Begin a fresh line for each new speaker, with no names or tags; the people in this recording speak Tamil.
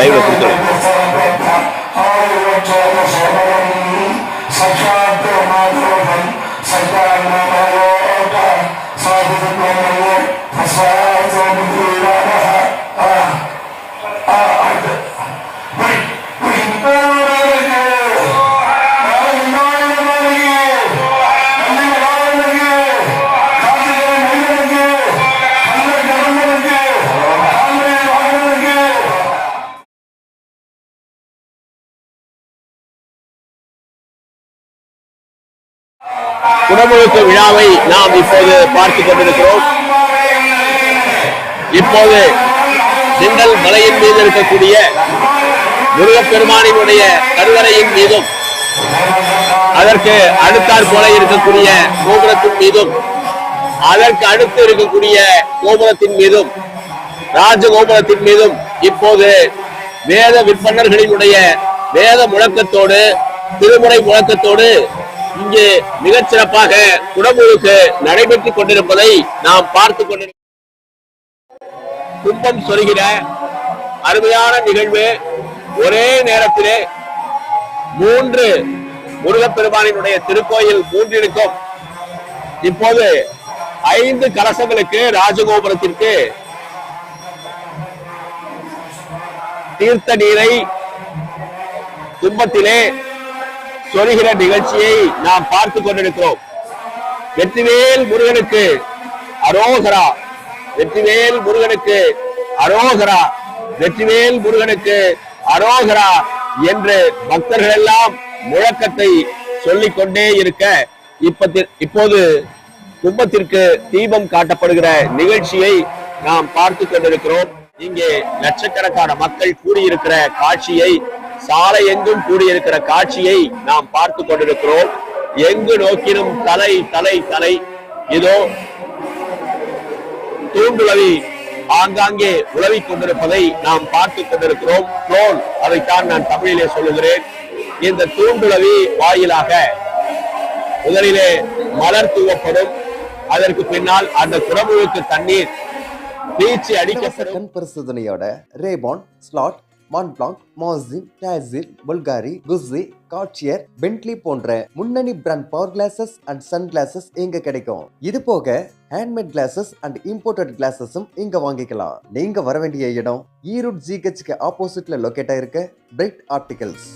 லைவ்ல கொடுத்துருவோம். குடமுழுக்கு விழாவை நாம் இப்போது பார்த்துக் கொண்டிருக்கிறோம். இப்போது திண்டல் மலையின் மீது இருக்கக்கூடிய முருகப்பெருமானினுடைய கருவறையின் மீதும் அதற்கு அடுத்தாற் போல இருக்கக்கூடிய கோபுரத்தின் மீதும் அதற்கு அடுத்து இருக்கக்கூடிய கோபுரத்தின் மீதும் ராஜகோபுரத்தின் மீதும் இப்போது வேத விற்பனர்களினுடைய வேத முழக்கத்தோடு திருமுறை முழக்கத்தோடு இங்கே மிகச் சிறப்பாக குடமுழுக்கு நடைபெற்றுக் கொண்டிருப்பதை நாம் பார்த்துக் கொண்டிருக்கிறோம். கும்பம் சொருகிற அருமையான நிகழ்வு. ஒரே நேரத்திலே 3 முருகப்பெருமானினுடைய திருக்கோயில் 3 இப்போது 5 கலசங்களுக்கு ராஜகோபுரத்திற்கு தீர்த்த நீரை கும்பத்திலே சொருகிற நிகழ்ச்சியை நாம் பார்த்துக் கொண்டிருக்கிறோம். வெற்றிவேல் முருகனுக்கு அரோகரா, வெற்றிவேல் முருகனுக்கு அரோகரா, வெற்றிவேல் முருகனுக்கு அரோகரா என்று பக்தர்கள் எல்லாம் முழக்கத்தை சொல்லிக் கொண்டே இருக்க இப்போது கும்பத்திற்கு தீபம் காட்டப்படுகிற நிகழ்ச்சியை நாம் பார்த்துக் கொண்டிருக்கிறோம். இங்கே லட்சக்கணக்கான மக்கள் கூடியிருக்கிற காட்சியை, சாலை எங்கும் கூடியிருக்கிற காட்சியை நாம் பார்த்து கொண்டிருக்கிறோம். எங்கு நோக்கினும் தலை தலை தலை. இதோ தூண்டுலவி ஆங்காங்கே உலவிக் கொண்டிருப்பதை நாம் பார்த்து கொண்டிருக்கிறோம். ட்ரோன், அதைத்தான் நான் தமிழிலே சொல்லுகிறேன். இந்த தூண்டுலவி வாயிலாக முதலிலே மலர் தூவப்படும். அதற்கு பின்னால் அந்த குடமுழுக்கு தண்ணீர் பீச்சி அடிக்கப்படும்.
கண் பரிசோதனையோட ரேபான், ஸ்லாட், மான்பிளாங்க், மாசின், டாசில், புல்காரி, குஸ்ஸி, கார்டியர், பென்ட்லி போன்ற முன்னணி brand power glasses and sunglasses இங்க கிடைக்கும். இது போக ஹேண்ட்மேட் கிளாஸஸ் அண்ட் இம்போர்ட்டட் கிளாஸஸும் இங்க வாங்கிக்கலாம். நீங்க வர வேண்டிய இடம் ஈரோடு ஜிஹெச்க்கு ஆப்போசிட்ல லொகேட் ஆயிருக்க பிரைட் ஆப்டிகல்ஸ்.